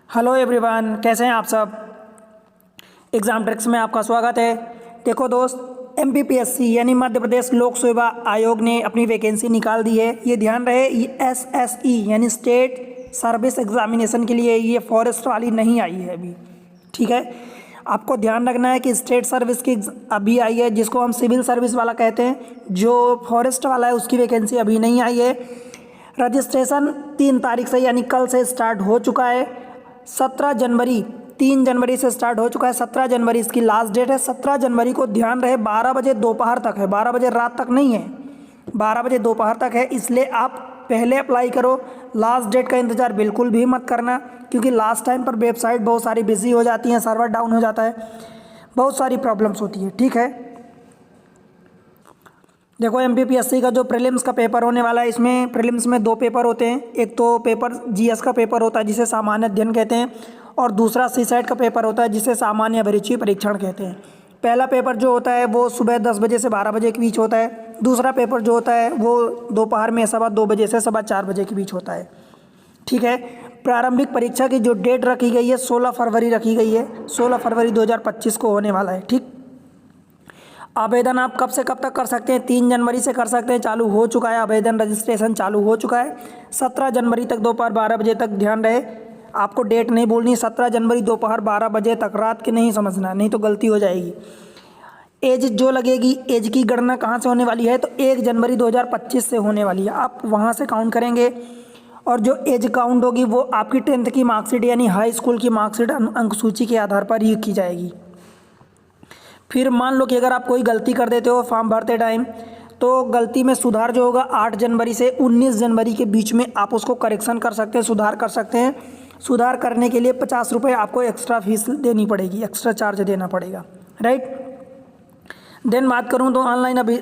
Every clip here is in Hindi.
हेलो एवरीवन, कैसे हैं आप सब। एग्ज़ाम ट्रिक्स में आपका स्वागत है। देखो दोस्त, एमपीपीएससी यानी मध्य प्रदेश लोक सेवा आयोग ने अपनी वैकेंसी निकाल दी है। ये ध्यान रहे, ये एसएसई यानी स्टेट सर्विस एग्जामिनेशन के लिए ये फॉरेस्ट वाली नहीं आई है अभी। ठीक है, आपको ध्यान रखना है कि स्टेट सर्विस की अभी आई है, जिसको हम सिविल सर्विस वाला कहते हैं। जो फॉरेस्ट वाला है उसकी वैकेंसी अभी नहीं आई है। रजिस्ट्रेशन 3 तारीख से यानी कल से स्टार्ट हो चुका है। 17 जनवरी 3 जनवरी से स्टार्ट हो चुका है। 17 जनवरी इसकी लास्ट डेट है। 17 जनवरी को ध्यान रहे 12 बजे दोपहर तक है, 12 बजे रात तक नहीं है, 12 बजे दोपहर तक है। इसलिए आप पहले अप्लाई करो, लास्ट डेट का इंतज़ार बिल्कुल भी मत करना, क्योंकि लास्ट टाइम पर वेबसाइट बहुत सारी बिजी हो जाती हैं, सर्वर डाउन हो जाता है, बहुत सारी प्रॉब्लम्स होती है। ठीक है, देखो एमपीपीएससी का जो प्रीलिम्स का पेपर होने वाला है, इसमें प्रीलिम्स में 2 पेपर होते हैं। एक तो पेपर जीएस का पेपर होता है जिसे सामान्य अध्ययन कहते हैं, और दूसरा सीसैट का पेपर होता है जिसे सामान्य अभिरुचि परीक्षण कहते हैं। पहला पेपर जो होता है वो सुबह 10 बजे से 12 बजे के बीच होता है। दूसरा पेपर जो होता है वो दोपहर में 2:15 बजे से 4:15 बजे के बीच होता है। ठीक है, प्रारंभिक परीक्षा की जो डेट रखी गई है 16 फरवरी रखी गई है। 16 फरवरी 2025 को होने वाला है। ठीक, आवेदन आप कब से कब तक कर सकते हैं? 3 जनवरी से कर सकते हैं, चालू हो चुका है आवेदन, रजिस्ट्रेशन चालू हो चुका है। 17 जनवरी तक दोपहर 12 बजे तक, ध्यान रहे आपको डेट नहीं बोलनी, 17 जनवरी दोपहर 12 बजे तक, रात के नहीं समझना, नहीं तो गलती हो जाएगी। एज जो लगेगी, एज की गणना कहाँ से होने वाली है? तो 1 जनवरी 2025 से होने वाली है। आप वहाँ से काउंट करेंगे, और जो एज काउंट होगी वो आपकी 10th की मार्कशीट यानी हाई स्कूल की मार्कशीट अंक सूची के आधार पर ही की जाएगी। फिर मान लो कि अगर आप कोई गलती कर देते हो फॉर्म भरते टाइम, तो गलती में सुधार जो होगा 8 जनवरी से 19 जनवरी के बीच में आप उसको करेक्शन कर सकते हैं, सुधार कर सकते हैं। सुधार करने के लिए 50 रुपये आपको एक्स्ट्रा फीस देनी पड़ेगी, एक्स्ट्रा चार्ज देना पड़ेगा। राइट, देन बात करूं तो ऑनलाइन अभी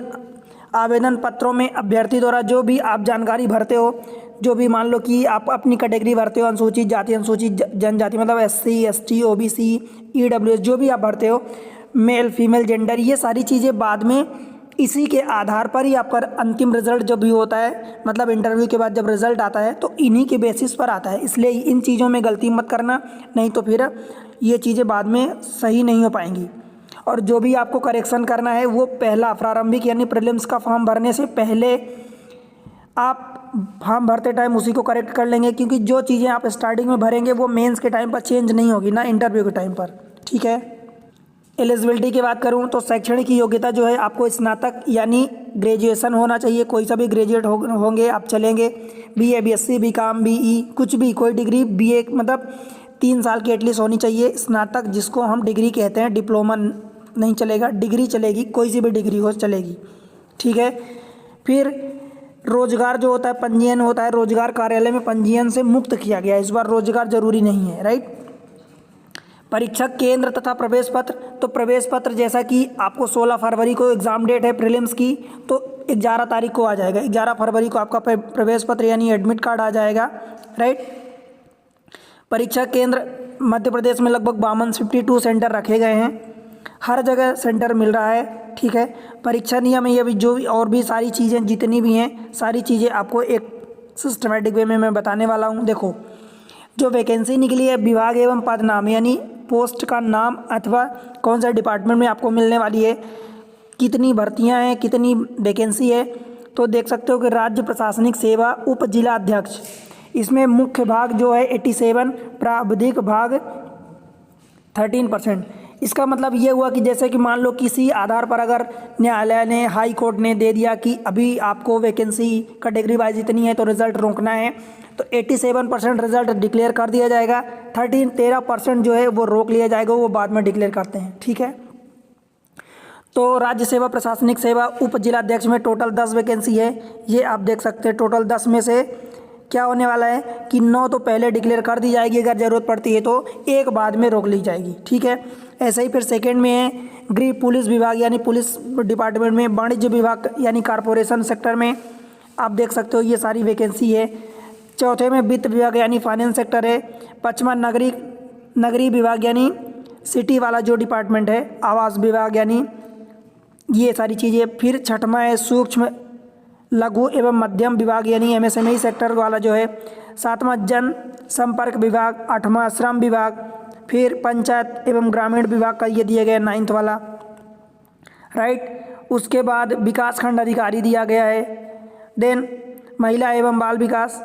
आवेदन पत्रों में अभ्यर्थी द्वारा जो भी आप जानकारी भरते हो, जो भी मान लो कि आप अपनी कैटेगरी भरते हो, अनुसूचित जाति, अनुसूचित जनजाति, मतलब SC ST OBC EWS, जो भी आप भरते हो, मेल फीमेल जेंडर, ये सारी चीज़ें बाद में इसी के आधार पर ही आपका अंतिम रिजल्ट जो भी होता है, मतलब इंटरव्यू के बाद जब रिजल्ट आता है तो इन्हीं के बेसिस पर आता है। इसलिए इन चीज़ों में गलती मत करना, नहीं तो फिर ये चीज़ें बाद में सही नहीं हो पाएंगी। और जो भी आपको करेक्शन करना है वो पहला प्रारंभिक यानी प्रीलिम्स का फॉर्म भरने से पहले आप फॉर्म भरते टाइम उसी को करेक्ट कर लेंगे, क्योंकि जो चीज़ें आप स्टार्टिंग में भरेंगे वो मेंस के टाइम पर चेंज नहीं होगी, ना इंटरव्यू के टाइम पर। ठीक है, एलिजिबिलिटी की बात करूं तो शैक्षणिक योग्यता जो है आपको स्नातक यानी ग्रेजुएशन होना चाहिए। कोई सा भी ग्रेजुएट होंगे आप चलेंगे, BA BSc BCom BE कुछ भी, कोई डिग्री BA मतलब 3 साल की एटलीस्ट होनी चाहिए। स्नातक जिसको हम डिग्री कहते हैं, डिप्लोमा नहीं चलेगा, डिग्री चलेगी, कोई सी भी डिग्री हो चलेगी। ठीक है, फिर रोजगार जो होता है, पंजीयन होता है, रोजगार कार्यालय में पंजीयन से मुक्त किया गया है, इस बार रोजगार जरूरी नहीं है। राइट, परीक्षा केंद्र तथा प्रवेश पत्र, तो प्रवेश पत्र जैसा कि आपको 16 फरवरी को एग्ज़ाम डेट है प्रीलिम्स की, तो 11 तारीख को आ जाएगा। 11 फरवरी को आपका प्रवेश पत्र यानी एडमिट कार्ड आ जाएगा। राइट, परीक्षा केंद्र मध्य प्रदेश में लगभग 52 सेंटर रखे गए हैं, हर जगह सेंटर मिल रहा है। ठीक है, परीक्षा नियम ये भी जो भी और भी सारी चीज़ें जितनी भी हैं, सारी चीज़ें आपको एक सिस्टमेटिक वे में मैं बताने वाला हूँ। देखो, जो वैकेंसी निकली है, विभाग एवं पद नाम यानी पोस्ट का नाम अथवा कौन सा डिपार्टमेंट में आपको मिलने वाली है, कितनी भर्तियां हैं, कितनी वैकेंसी है, तो देख सकते हो कि राज्य प्रशासनिक सेवा उप जिला अध्यक्ष, इसमें मुख्य भाग जो है 87, प्राविधिक भाग 13%। इसका मतलब ये हुआ कि जैसे कि मान लो किसी आधार पर अगर न्यायालय ने, हाई कोर्ट ने दे दिया कि अभी आपको वैकेंसी कैटेगरी वाइज इतनी है तो रिजल्ट रोकना है, तो 87% रिजल्ट डिक्लेयर कर दिया जाएगा। 13% जो है वो रोक लिया जाएगा, वो बाद में डिक्लेयर करते हैं। ठीक है, तो राज्य सेवा प्रशासनिक सेवा उप जिलाध्यक्ष में टोटल 10 वैकेंसी है। ये आप देख सकते हैं, टोटल 10 में से क्या होने वाला है कि 9 तो पहले डिक्लेयर कर दी जाएगी, अगर ज़रूरत पड़ती है तो एक बाद में रोक ली जाएगी। ठीक है, ऐसे ही फिर सेकेंड में है गृह पुलिस विभाग यानी पुलिस डिपार्टमेंट में, वाणिज्य विभाग यानी कारपोरेशन सेक्टर में आप देख सकते हो ये सारी वैकेंसी है। चौथे में वित्त विभाग यानी फाइनेंस सेक्टर है। पाँचवा नगरीय विभाग यानी सिटी वाला जो डिपार्टमेंट है, आवास विभाग यानी ये सारी चीज़ें। फिर छठवां है सूक्ष्म लघु एवं मध्यम विभाग यानी एमएसएमई सेक्टर वाला जो है, 7वां जन संपर्क विभाग, 8वां श्रम विभाग, फिर पंचायत एवं ग्रामीण विभाग का ये दिया गया 9th वाला, राइट। उसके बाद विकास खंड अधिकारी दिया गया है, देन महिला एवं बाल विकास,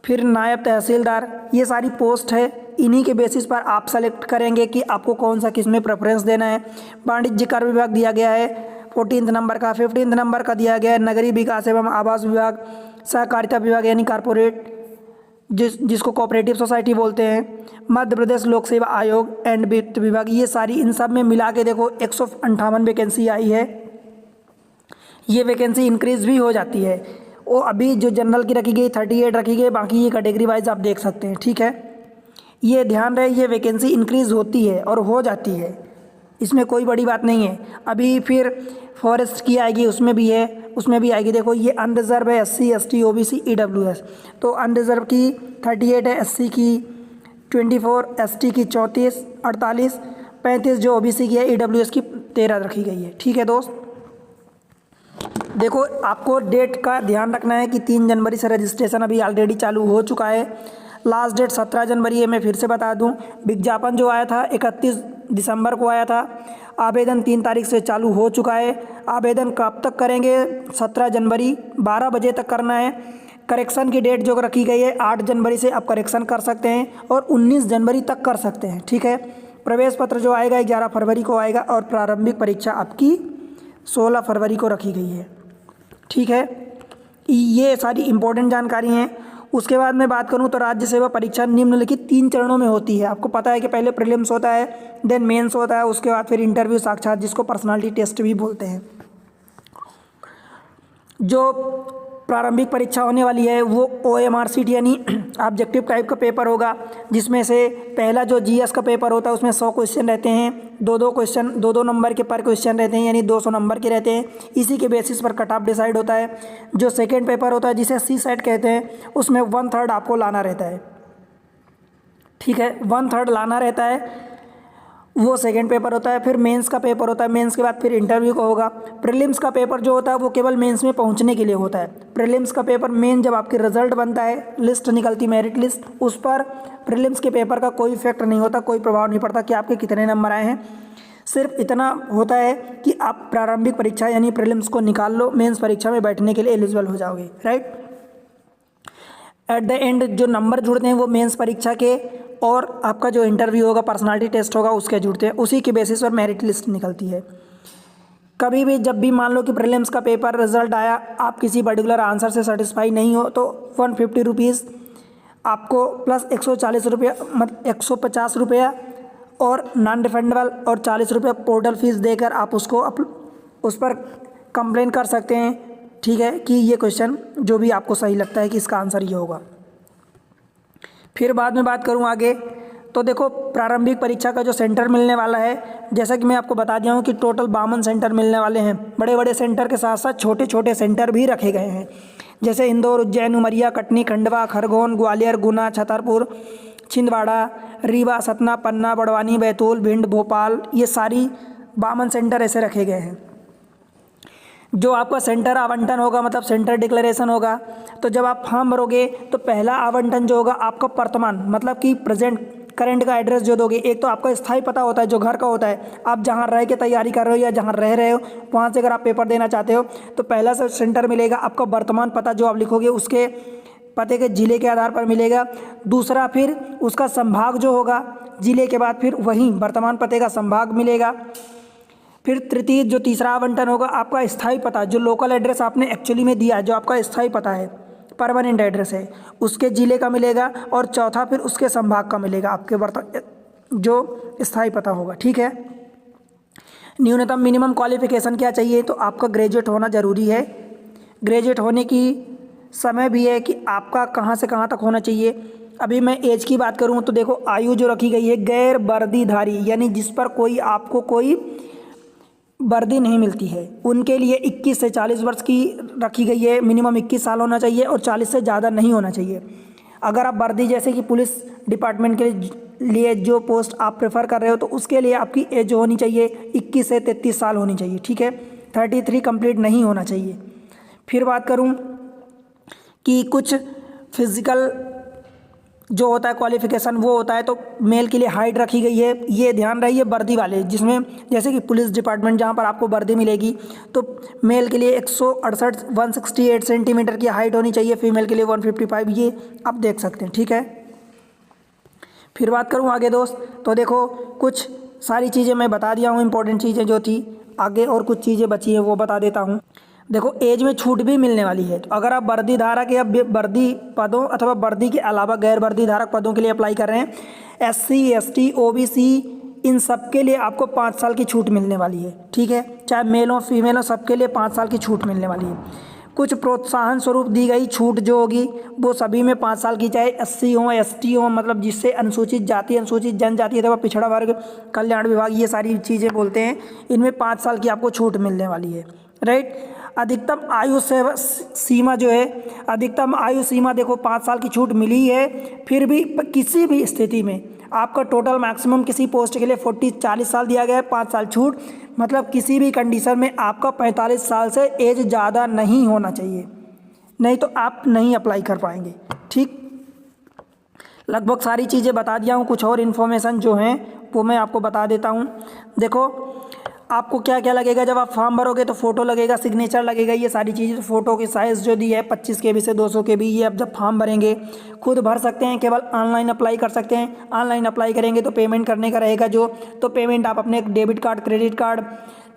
फिर नायब तहसीलदार, ये सारी पोस्ट है। इन्हीं के बेसिस पर आप सेलेक्ट करेंगे कि आपको कौन सा किस में प्रेफरेंस देना है। वाणिज्य कर विभाग दिया गया है 14 नंबर का। 15 नंबर का दिया गया है नगरीय विकास एवं आवास विभाग, सहकारिता विभाग यानी कॉरपोरेट, जिसको कोऑपरेटिव सोसाइटी बोलते हैं, मध्य प्रदेश लोक सेवा आयोग एंड वित्त विभाग। ये सारी इन सब में मिला के देखो 158 वैकेंसी आई है। ये वैकेंसी इंक्रीज भी हो जाती है। वो अभी जो जनरल की रखी गई 38 रखी गई, बाकी ये कैटेगरी वाइज आप देख सकते हैं, ठीक है। ये ध्यान रहे, ये वैकेंसी इंक्रीज होती है और हो जाती है, इसमें कोई बड़ी बात नहीं है। अभी फिर फॉरेस्ट की आएगी, उसमें भी है, उसमें भी आएगी। देखो ये अनरिजर्व है, SC ST OBC EWS, तो अनरिजर्व की 38 है, SC की 24, ST की 34, 48, 35 जो OBC की है, EWS की 13 रखी गई है, ठीक है दोस्त। देखो आपको डेट का ध्यान रखना है कि 3 जनवरी से रजिस्ट्रेशन अभी ऑलरेडी चालू हो चुका है। लास्ट डेट 17 जनवरी है। मैं फिर से बता दूं, विज्ञापन जो आया था 31 दिसंबर को आया था। आवेदन 3 तारीख से चालू हो चुका है। आवेदन कब तक करेंगे? 17 जनवरी 12 बजे तक करना है। करेक्शन की डेट जो रखी गई है 8 जनवरी से आप करेक्शन कर सकते हैं और 19 जनवरी तक कर सकते हैं, ठीक है। प्रवेश पत्र जो आएगा 11 फरवरी को आएगा और प्रारंभिक परीक्षा आपकी 16 फरवरी को रखी गई है, ठीक है। ये सारी इंपॉर्टेंट जानकारी हैं। उसके बाद मैं बात करूं तो राज्य सेवा परीक्षा निम्नलिखित 3 चरणों में होती है। आपको पता है कि पहले प्रीलिम्स होता है, देन मेंस होता है, उसके बाद फिर इंटरव्यू साक्षात, जिसको पर्सनालिटी टेस्ट भी बोलते हैं। जो प्रारंभिक परीक्षा होने वाली है वो OMR शीट यानी ऑब्जेक्टिव टाइप का पेपर होगा, जिसमें से पहला जो GS का पेपर होता है उसमें 100 क्वेश्चन रहते हैं, 2-2 क्वेश्चन 2-2 नंबर के पर क्वेश्चन रहते हैं, यानी 200 नंबर के रहते हैं। इसी के बेसिस पर कट ऑफ डिसाइड होता है। जो सेकेंड पेपर होता है जिसे C-सेट कहते हैं, उसमें 1/3 आपको लाना रहता है, ठीक है, 1/3 लाना रहता है, वो सेकंड पेपर होता है। फिर मेंस का पेपर होता है, मेंस के बाद फिर इंटरव्यू का होगा। प्रीलिम्स का पेपर जो होता है वो केवल मेंस में पहुंचने के लिए होता है। प्रीलिम्स का पेपर मेन जब आपकी रिजल्ट बनता है, लिस्ट निकलती मेरिट लिस्ट, उस पर प्रीलिम्स के पेपर का कोई इफेक्ट नहीं होता, कोई प्रभाव नहीं पड़ता कि आपके कितने नंबर आए हैं। सिर्फ इतना होता है कि आप प्रारंभिक परीक्षा यानी प्रीलिम्स को निकाल लो, मेंस परीक्षा में बैठने के लिए एलिजिबल हो जाओगे, राइट। एट द एंड जो नंबर जुड़ते हैं वो मेंस परीक्षा के और आपका जो इंटरव्यू होगा, पर्सनालिटी टेस्ट होगा, उसके जुड़ते हैं। उसी के बेसिस पर मेरिट लिस्ट निकलती है। कभी भी जब भी मान लो कि प्रीलिम्स का पेपर रिजल्ट आया, आप किसी पर्टिकुलर आंसर से सेटिस्फाई नहीं हो तो 150 रुपीज़ आपको प्लस 140 रुपया, मतलब 150 रुपया और नॉन रिफंडेबल और 40 रुपया पोर्टल फीस देकर आप उसको उस पर कंप्लेन कर सकते हैं, ठीक है, कि ये क्वेश्चन जो भी आपको सही लगता है कि इसका आंसर ये होगा। फिर बाद में बात करूं आगे तो देखो प्रारंभिक परीक्षा का जो सेंटर मिलने वाला है, जैसा कि मैं आपको बता दिया हूं कि टोटल 52 सेंटर मिलने वाले हैं। बड़े बड़े सेंटर के साथ साथ छोटे छोटे सेंटर भी रखे गए हैं, जैसे इंदौर, उज्जैन, उमरिया, कटनी, खंडवा, खरगोन, ग्वालियर, गुना, छतरपुर, छिंदवाड़ा, रीवा, सतना, पन्ना, बड़वानी, बैतूल, भिंड, भोपाल, ये सारी 52 सेंटर ऐसे रखे गए हैं। जो आपका सेंटर आवंटन होगा, मतलब सेंटर डिक्लेरेशन होगा, तो जब आप फॉर्म भरोगे तो पहला आवंटन जो होगा आपका वर्तमान, मतलब कि प्रेजेंट करंट का एड्रेस जो दोगे। एक तो आपका स्थायी पता होता है जो घर का होता है, आप जहाँ रह के तैयारी कर रहे हो या जहाँ रह रहे हो वहाँ से अगर आप पेपर देना चाहते हो तो पहला सेंटर मिलेगा। आपका वर्तमान पता जो आप लिखोगे उसके पते के ज़िले के आधार पर मिलेगा। दूसरा फिर उसका संभाग जो होगा, ज़िले के बाद फिर वहीं वर्तमान पते का संभाग मिलेगा। फिर तृतीय जो तीसरा आवंटन होगा आपका स्थायी पता, जो लोकल एड्रेस आपने एक्चुअली में दिया है, जो आपका स्थायी पता है, परमानेंट एड्रेस है, उसके ज़िले का मिलेगा। और चौथा फिर उसके संभाग का मिलेगा, आपके जो स्थायी पता होगा, ठीक है। न्यूनतम मिनिमम क्वालिफिकेशन क्या चाहिए, तो आपका ग्रेजुएट होना ज़रूरी है। ग्रेजुएट होने की समय भी है कि आपका कहाँ से कहाँ तक होना चाहिए। अभी मैं एज की बात करूँ तो देखो आयु जो रखी गई है गैर वर्दीधारी, यानी जिस पर कोई आपको कोई वर्दी नहीं मिलती है, उनके लिए 21 से 40 वर्ष की रखी गई है। मिनिमम 21 साल होना चाहिए और 40 से ज़्यादा नहीं होना चाहिए। अगर आप वर्दी जैसे कि पुलिस डिपार्टमेंट के लिए जो पोस्ट आप प्रेफर कर रहे हो तो उसके लिए आपकी एज होनी चाहिए 21 से 33 साल होनी चाहिए, ठीक है। 33 कंप्लीट नहीं होना चाहिए। फिर बात करूं कि कुछ फिजिकल जो होता है क्वालिफिकेशन वो होता है, तो मेल के लिए हाइट रखी गई है, ये ध्यान रही है वर्दी वाले, जिसमें जैसे कि पुलिस डिपार्टमेंट जहाँ पर आपको वर्दी मिलेगी, तो मेल के लिए 168 सेंटीमीटर की हाइट होनी चाहिए, फीमेल के लिए 155, ये आप देख सकते हैं, ठीक है। फिर बात करूँ आगे दोस्त, तो देखो कुछ सारी चीज़ें मैं बता दिया हूँ, इंपॉर्टेंट चीज़ें जो थी, आगे और कुछ चीज़ें बची हैं वो बता देता हूँ। देखो एज में छूट भी मिलने वाली है, तो अगर आप वर्दी धारक या वर्दी पदों अथवा वर्दी के अलावा गैर वर्दी धारक पदों के लिए अप्लाई कर रहे हैं, SC ST OBC, इन सब के लिए आपको 5 साल की छूट मिलने वाली है, ठीक है। चाहे मेल हो फीमेल हो, सबके लिए 5 साल की छूट मिलने वाली है। कुछ प्रोत्साहन स्वरूप दी गई छूट जो होगी वो सभी में 5 साल की, चाहे SC हो ST हो, मतलब जिससे अनुसूचित जाति, अनुसूचित जनजाति अथवा पिछड़ा वर्ग कल्याण विभाग, ये सारी चीज़ें बोलते हैं, इनमें 5 साल की आपको छूट मिलने वाली है, राइट। अधिकतम आयु सीमा जो है, अधिकतम आयु सीमा देखो 5 साल की छूट मिली है, फिर भी किसी भी स्थिति में आपका टोटल मैक्सिमम किसी पोस्ट के लिए 40 साल दिया गया है, 5 साल छूट, मतलब किसी भी कंडीशन में आपका 45 साल से एज ज़्यादा नहीं होना चाहिए, नहीं तो आप नहीं अप्लाई कर पाएंगे, ठीक। लगभग सारी चीज़ें बता दिया हूँ, कुछ और इन्फॉर्मेशन जो हैं वो मैं आपको बता देता हूँ। देखो आपको क्या क्या लगेगा, जब आप फॉर्म भरोगे तो फ़ोटो लगेगा, सिग्नेचर लगेगा, ये सारी चीज़ें। फ़ोटो की साइज़ जो दी है 25 KB से 200 KB, ये आप जब फॉर्म भरेंगे खुद भर सकते हैं, केवल ऑनलाइन अप्लाई कर सकते हैं। ऑनलाइन अप्लाई करेंगे तो पेमेंट करने का रहेगा जो, तो पेमेंट आप अपने debit card, credit card,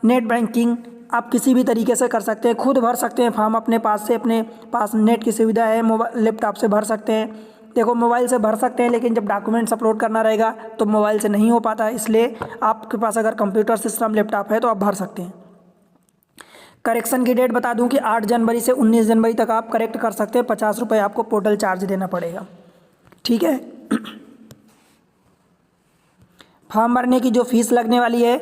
net banking, आप किसी भी तरीके से कर सकते हैं, खुद भर सकते हैं फॉर्म अपने पास से, अपने पास नेट की सुविधा है, मोबाइल लैपटॉप से भर सकते हैं। देखो मोबाइल से भर सकते हैं, लेकिन जब डॉक्यूमेंट्स अपलोड करना रहेगा तो मोबाइल से नहीं हो पाता, इसलिए आपके पास अगर कंप्यूटर सिस्टम लैपटॉप है तो आप भर सकते हैं। करेक्शन की डेट बता दूं कि 8 जनवरी से 19 जनवरी तक आप करेक्ट कर सकते हैं, 50 रुपये आपको पोर्टल चार्ज देना पड़ेगा, ठीक है। फॉर्म भरने की जो फीस लगने वाली है,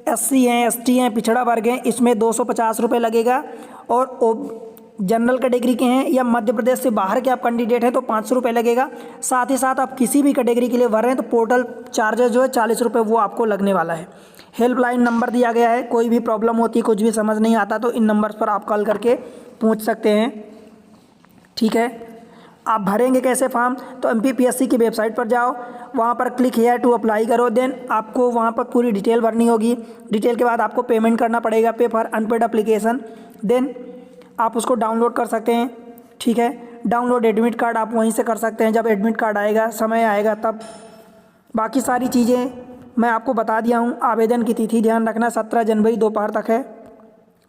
SC हैं ST हैं पिछड़ा वर्ग हैं, इसमें 250 रुपये लगेगा, और जनरल कैटेगरी के हैं या मध्य प्रदेश से बाहर के आप कैंडिडेट हैं तो 500 रुपये लगेगा। साथ ही साथ आप किसी भी कैटेगरी के लिए भर रहे हैं तो पोर्टल चार्जेस जो है 40 रुपये वो आपको लगने वाला है। हेल्पलाइन नंबर दिया गया है, कोई भी प्रॉब्लम होती है, कुछ भी समझ नहीं आता तो इन नंबर्स पर आप कॉल करके पूछ सकते हैं, ठीक है। आप भरेंगे कैसे फॉर्म, तो MPPSC की वेबसाइट पर जाओ, वहाँ पर क्लिक हियर टू अप्लाई करो, देन आपको वहाँ पर पूरी डिटेल भरनी होगी। डिटेल के बाद आपको पेमेंट करना पड़ेगा, पे फॉर अनपेड एप्लीकेशन, देन आप उसको डाउनलोड कर सकते हैं, ठीक है। डाउनलोड एडमिट कार्ड आप वहीं से कर सकते हैं, जब एडमिट कार्ड आएगा, समय आएगा तब। बाकी सारी चीज़ें मैं आपको बता दिया हूँ। आवेदन की तिथि ध्यान रखना 17 जनवरी दोपहर तक है,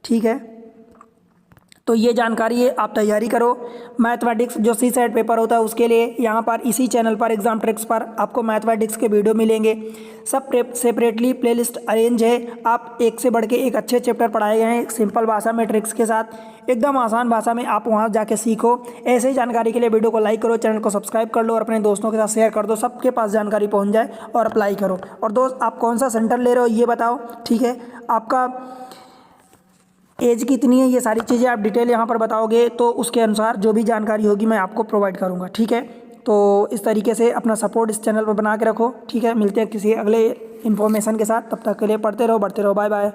ठीक है। तो ये जानकारी है, आप तैयारी करो। मैथमेटिक्स जो CSET पेपर होता है उसके लिए यहाँ पर इसी चैनल पर एग्जाम ट्रिक्स पर आपको मैथमेटिक्स के वीडियो मिलेंगे, सब सेपरेटली प्लेलिस्ट अरेंज है। आप एक से बढ़ के एक अच्छे चैप्टर पढ़ाए गए हैं सिंपल भाषा में, ट्रिक्स के साथ, एकदम आसान भाषा में, आप वहाँ जाके सीखो। ऐसे ही जानकारी के लिए वीडियो को लाइक करो, चैनल को सब्सक्राइब कर लो और अपने दोस्तों के साथ शेयर कर दो, सबके पास जानकारी पहुँच जाए और अप्लाई करो। और दोस्त आप कौन सा सेंटर ले रहे हो ये बताओ, ठीक है। आपका एज कितनी है, ये सारी चीज़ें आप डिटेल यहाँ पर बताओगे तो उसके अनुसार जो भी जानकारी होगी मैं आपको प्रोवाइड करूँगा, ठीक है। तो इस तरीके से अपना सपोर्ट इस चैनल पर बना के रखो, ठीक है। मिलते हैं किसी अगले इन्फॉर्मेशन के साथ, तब तक के लिए पढ़ते रहो, बढ़ते रहो, बाय बाय।